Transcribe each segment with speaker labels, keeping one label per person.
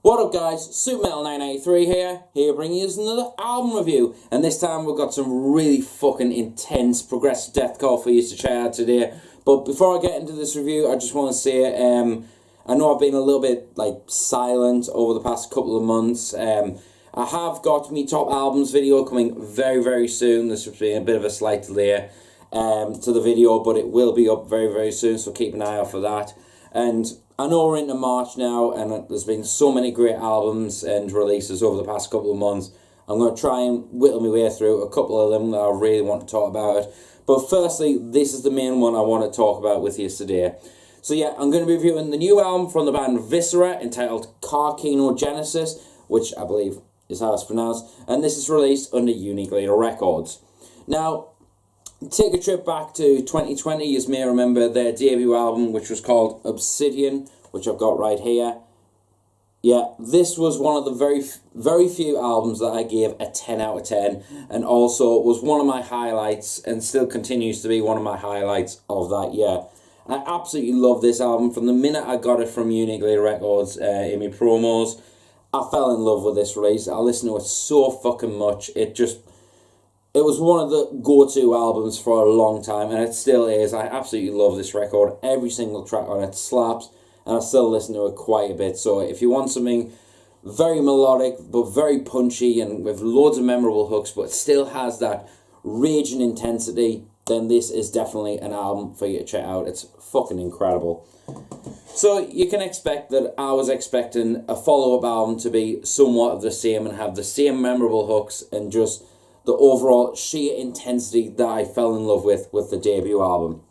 Speaker 1: What up guys, SuperMetal983 here bringing you another album review, and this time we've got some really fucking intense progressive deathcore for you to check out today. But before I get into this review, I just want to say, I know I've been a little bit silent over the past couple of months. I have got me top albums video coming very soon. There's just been a bit of a slight delay to the video, but it will be up very soon, so keep an eye out for that. And I know we're into March now, and there's been so many great albums and releases over the past couple of months. I'm going to try and whittle my way through a couple of them that I really want to talk about. But firstly, this is the main one I want to talk about with you today. So yeah, I'm going to be reviewing the new album from the band Viscera, entitled Carcinogenesis, which I believe is how it's pronounced, and this is released under Unique Leader Records. Now, take a trip back to 2020, you may remember their debut album, which was called Obsidian, which I've got right here. Yeah, this was one of the very few albums that I gave a 10 out of 10, and also was one of my highlights, and still continues to be one of my highlights of that year. I absolutely love this album. From the minute I got it from Unique Leader Records in my promos, I fell in love with this release. I listened to it so fucking much. It was one of the go-to albums for a long time, and it still is. I absolutely love this record. Every single track on it slaps, and I still listen to it quite a bit. So if you want something very melodic, but very punchy, and with loads of memorable hooks, but still has that raging intensity, then this is definitely an album for you to check out. It's fucking incredible. So you can expect that I was expecting a follow-up album to be somewhat of the same and have the same memorable hooks and just the overall sheer intensity that I fell in love with the debut album.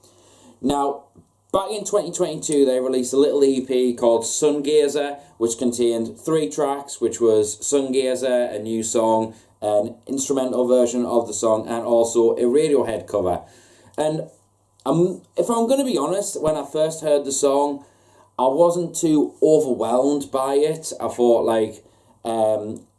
Speaker 1: Now, back in 2022, they released a little EP called Sungazer, which contained 3 tracks, which was Sungazer, a new song, an instrumental version of the song, and also a Radiohead cover. And if I'm going to be honest, when I first heard the song, I wasn't too overwhelmed by it. I thought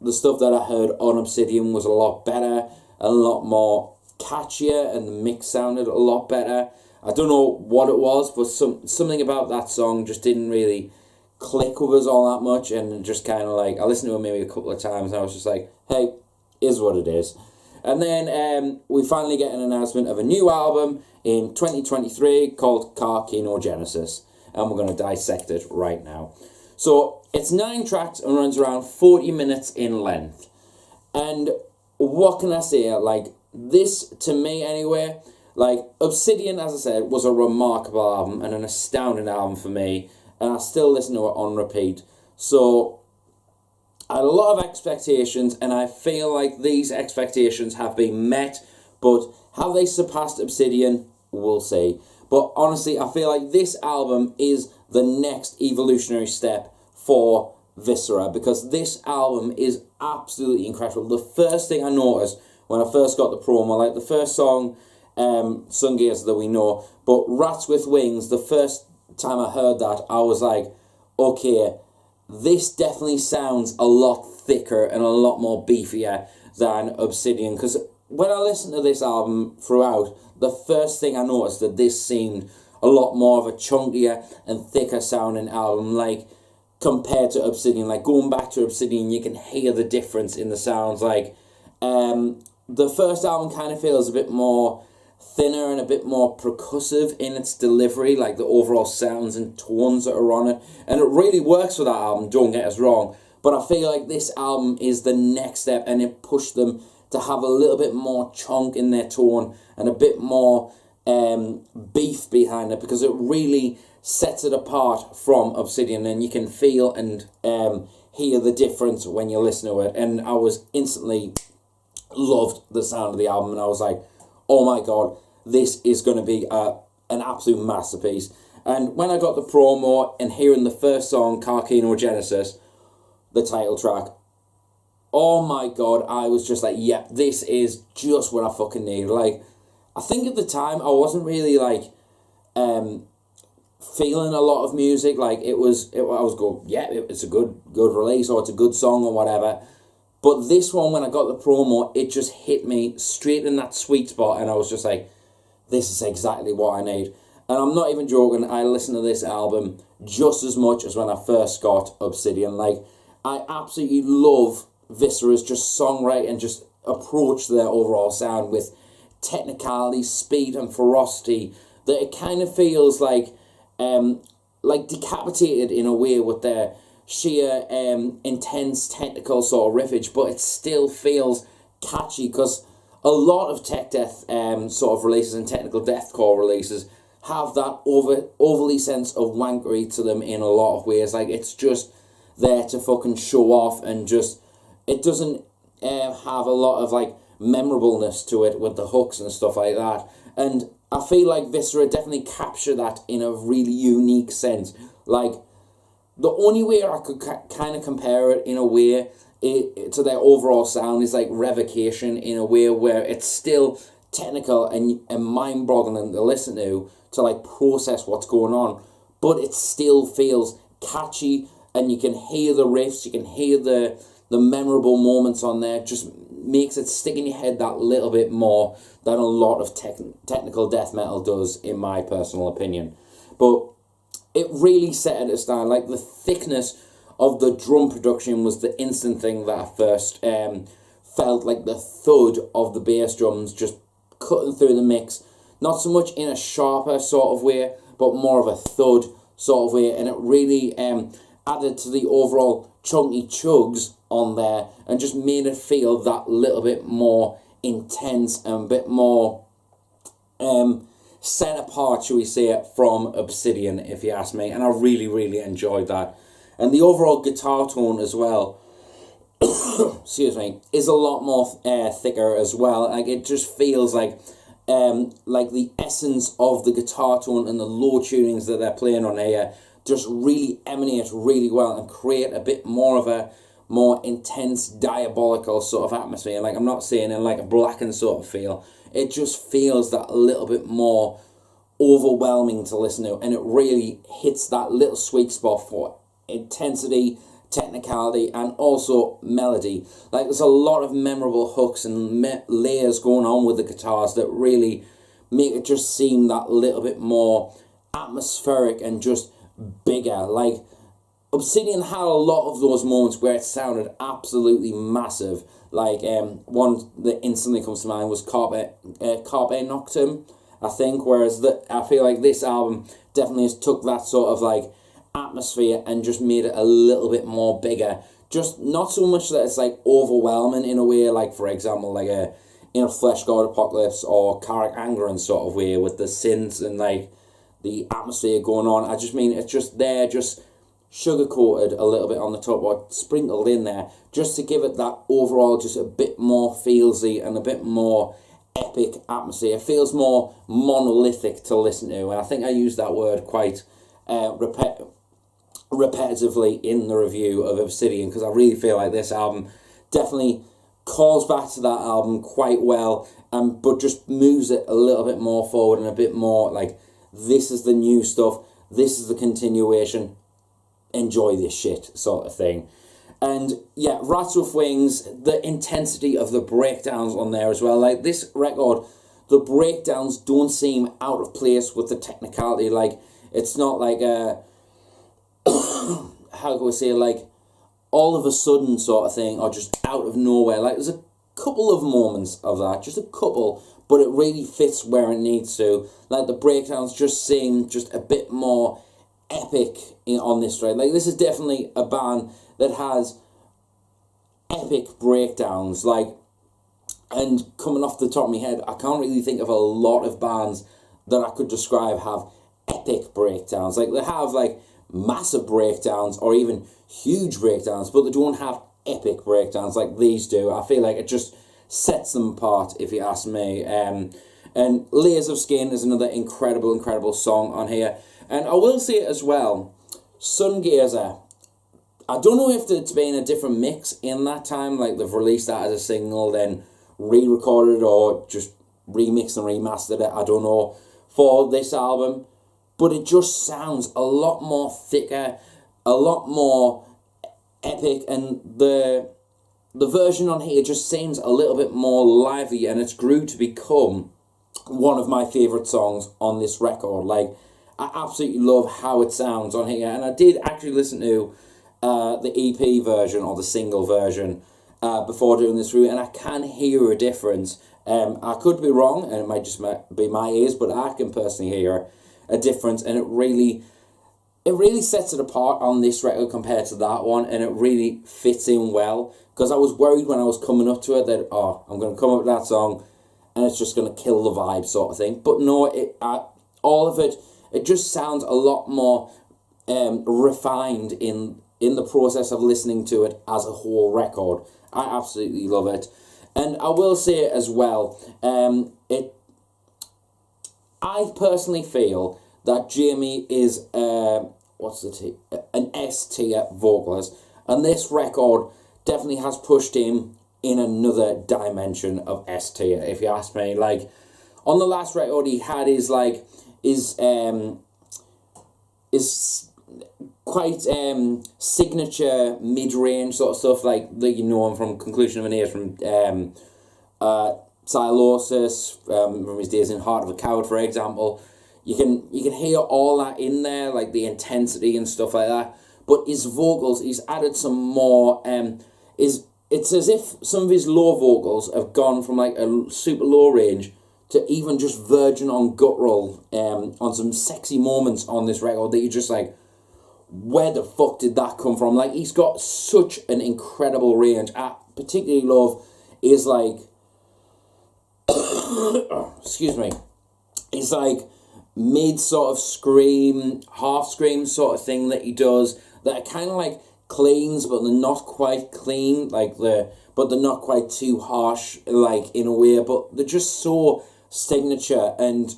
Speaker 1: the stuff that I heard on Obsidian was a lot better, a lot more catchier, and the mix sounded a lot better. I don't know what it was, but something about that song just didn't really click with us all that much, and just kind of I listened to it maybe a couple of times, and I was just like, hey, is what it is. And then we finally get an announcement of a new album in 2023 called Carcinogenesis, and we're going to dissect it right now. So it's 9 tracks and runs around 40 minutes in length. And what can I say? This, to me anyway, Obsidian, as I said, was a remarkable album and an astounding album for me. And I still listen to it on repeat. So I had a lot of expectations, and I feel like these expectations have been met. But have they surpassed Obsidian? We'll see. But honestly, I feel like this album is the next evolutionary step for Viscera, because this album is absolutely incredible. The first thing I noticed when I first got the promo, the first song, Sungazer, that we know, but Rats with Wings, the first time I heard that, I was like, okay, this definitely sounds a lot thicker and a lot more beefier than Obsidian, because when I listened to this album throughout, the first thing I noticed that this seemed a lot more of a chunkier and thicker sounding album, compared to Obsidian. Going back to Obsidian, you can hear the difference in the sounds. The first album kind of feels a bit more thinner and a bit more percussive in its delivery, the overall sounds and tones that are on it, and it really works for that album, don't get us wrong, but I feel like this album is the next step, and it pushed them to have a little bit more chunk in their tone and a bit more beef behind it, because it really sets it apart from Obsidian, and you can feel and hear the difference when you listen to it. And I was instantly loved the sound of the album, and I was like, oh my god, this is going to be an absolute masterpiece. And when I got the promo and hearing the first song, Carcinogenesis, the title track, oh my god, I was just like, yeah, this is just what I fucking need. I think at the time I wasn't really feeling a lot of music. I was going, yeah, it's a good release, or it's a good song, or whatever. But this one, when I got the promo, it just hit me straight in that sweet spot, and I was just like, this is exactly what I need. And I'm not even joking, I listened to this album just as much as when I first got Obsidian. I absolutely love Viscera's just songwriting and just approach to their overall sound with technicality, speed and ferocity, that it kind of feels like Decapitated in a way with their sheer intense technical sort of riffage, but it still feels catchy, because a lot of tech death sort of releases and technical deathcore releases have that overly sense of wankery to them in a lot of ways. Like, it's just there to fucking show off, and just, it doesn't have a lot of like memorableness to it with the hooks and stuff like that. And I feel like Viscera definitely capture that in a really unique sense. Like, the only way I could kind of compare it in a way to their overall sound is like Revocation, in a way where it's still technical and mind-boggling to listen to like process what's going on, but it still feels catchy, and you can hear the riffs, you can hear the memorable moments on there. Just makes it stick in your head that little bit more than a lot of technical death metal does, in my personal opinion. But it really set it a stand. Like, the thickness of the drum production was the instant thing that I first felt, like the thud of the bass drums just cutting through the mix, not so much in a sharper sort of way, but more of a thud sort of way, and it really added to the overall chunky chugs on there, and just made it feel that little bit more intense and a bit more set apart, shall we say, from Obsidian, if you ask me. And I really, really enjoyed that. And the overall guitar tone as well, excuse me, is a lot more thicker as well. Like, it just feels like the essence of the guitar tone and the low tunings that they're playing on here just really emanate really well and create a bit more of a more intense, diabolical sort of atmosphere. Like, I'm not saying in like a blackened sort of feel. It just feels that a little bit more overwhelming to listen to, and it really hits that little sweet spot for intensity, technicality, and also melody. Like, there's a lot of memorable hooks and layers going on with the guitars that really make it just seem that little bit more atmospheric and just bigger. Like, Obsidian had a lot of those moments where it sounded absolutely massive. Like, one that instantly comes to mind was Carpe Noctem, I think, whereas I feel like this album definitely has took that sort of like atmosphere and just made it a little bit more bigger. Just not so much that it's like overwhelming in a way, like, for example, like in a Flesh God Apocalypse or Carrick Anger and sort of way with the synths and like the atmosphere going on. I just mean it's just there, just sugar-coated a little bit on the top, or sprinkled in there, just to give it that overall just a bit more feelsy and a bit more epic atmosphere. It feels more monolithic to listen to, and I think I used that word quite repetitively in the review of Obsidian, because I really feel like this album definitely calls back to that album quite well, but just moves it a little bit more forward and a bit more like, this is the new stuff, this is the continuation, enjoy this shit sort of thing. And yeah, Rats with Wings, the intensity of the breakdowns on there as well. Like, this record, the breakdowns don't seem out of place with the technicality. Like, it's not like how can we say, like, all of a sudden sort of thing, or just out of nowhere. Like, there's a couple of moments of that, just a couple, but it really fits where it needs to. Like, the breakdowns just seem just a bit more epic on this track. Like, this is definitely a band that has epic breakdowns. Like, and coming off the top of my head, I can't really think of a lot of bands that I could describe have epic breakdowns. Like, they have like massive breakdowns or even huge breakdowns, but they don't have epic breakdowns like these do. I feel like it just sets them apart, if you ask me. And Layers of Skin is another incredible song on here. And I will say it as well, Sungazer, I don't know if it's been a different mix in that time, like they've released that as a single, then re-recorded or just remixed and remastered it, I don't know, for this album. But it just sounds a lot more thicker, a lot more epic, and the version on here just seems a little bit more lively, and it's grew to become one of my favourite songs on this record. Like, I absolutely love how it sounds on here, and I did actually listen to the EP version or the single version before doing this review, and I can hear a difference. I could be wrong, and it might just be my ears, but I can personally hear a difference, and it really sets it apart on this record compared to that one, and it really fits in well, because I was worried when I was coming up to it that, oh, I'm going to come up with that song, and it's just going to kill the vibe sort of thing. But no, all of it just sounds a lot more refined in the process of listening to it as a whole record. I absolutely love it. And I will say as well, I personally feel that Jamie is an S-tier vocalist, and this record definitely has pushed him in another dimension of S-tier, if you ask me. Like, on the last record, he had his quite signature mid-range sort of stuff, like that you know him from Conclusion of an Age, from Silosis, from his days in Heart of a Coward, for example. You can hear all that in there, like the intensity and stuff like that. But his vocals, he's added some more. It's as if some of his low vocals have gone from like a super low range to even just virgin on guttural on some sexy moments on this record that you're just like, where the fuck did that come from? Like, he's got such an incredible range. I particularly love is like, excuse me, it's like mid sort of scream, half scream sort of thing that he does, that are kind of like cleans, but they're not quite clean, but they're not quite too harsh, like, in a way, but they're just so signature. And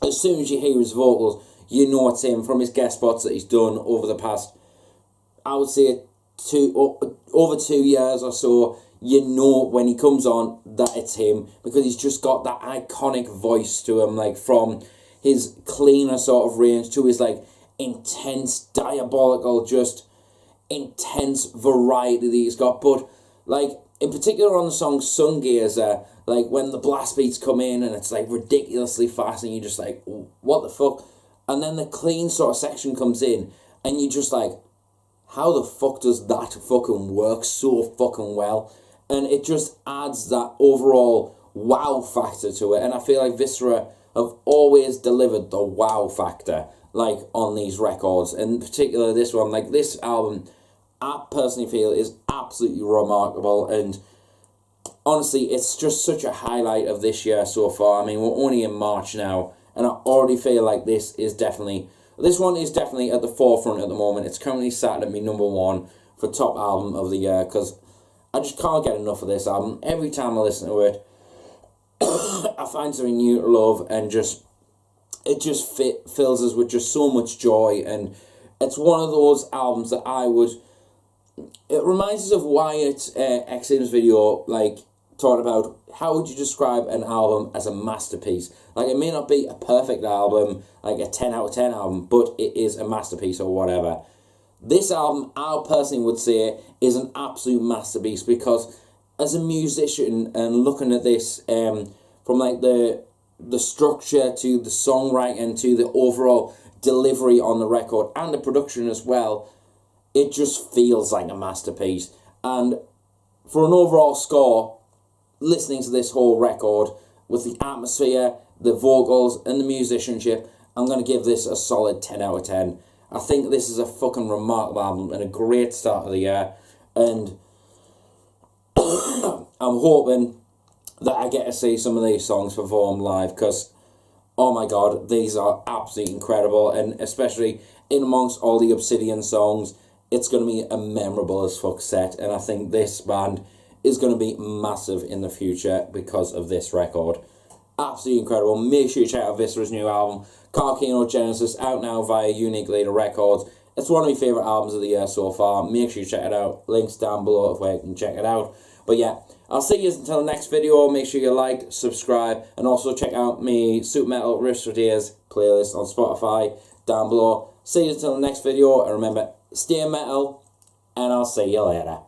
Speaker 1: as soon as you hear his vocals, you know it's him from his guest spots that he's done over the past, I would say, over 2 years or so. You know when he comes on that it's him, because he's just got that iconic voice to him, like from his cleaner sort of range to his like intense, diabolical, just intense variety that he's got. But like in particular on the song Sungazer, like when the blast beats come in and it's like ridiculously fast and you're just like, what the fuck? And then the clean sort of section comes in and you're just like, how the fuck does that fucking work so fucking well? And it just adds that overall wow factor to it. And I feel like Viscera have always delivered the wow factor, like, on these records. And in particular this one, like, this album, I personally feel is absolutely remarkable. And honestly, it's just such a highlight of this year so far. I mean, we're only in March now, and I already feel like this one is definitely at the forefront at the moment. It's currently sat at me #1 for top album of the year, because I just can't get enough of this album. Every time I listen to it, I find something new to love, and it just fills us with just so much joy. And it's one of those albums that it reminds us of Wyattxhim's video, like, talking about how would you describe an album as a masterpiece. Like, it may not be a perfect album, like a 10 out of 10 album, but it is a masterpiece or whatever. This album, I personally would say, is an absolute masterpiece, because as a musician and looking at this from like the structure to the songwriting to the overall delivery on the record and the production as well, it just feels like a masterpiece. And for an overall score, listening to this whole record with the atmosphere, the vocals and the musicianship, I'm going to give this a solid 10 out of 10. I think this is a fucking remarkable album and a great start of the year, and I'm hoping that I get to see some of these songs performed live, because, oh my god, these are absolutely incredible. And especially in amongst all the Obsidian songs, it's going to be a memorable as fuck set, and I think this band is going to be massive in the future because of this record. Absolutely incredible. Make sure you check out Viscera's new album, Carcinogenesis, out now via Unique Leader Records. It's one of my favourite albums of the year so far. Make sure you check it out. Links down below where you can check it out. But yeah, I'll see you until the next video. Make sure you like, subscribe, and also check out my Super Metal Riffs for Days playlist on Spotify down below. See you until the next video, and remember, stay metal, and I'll see you later.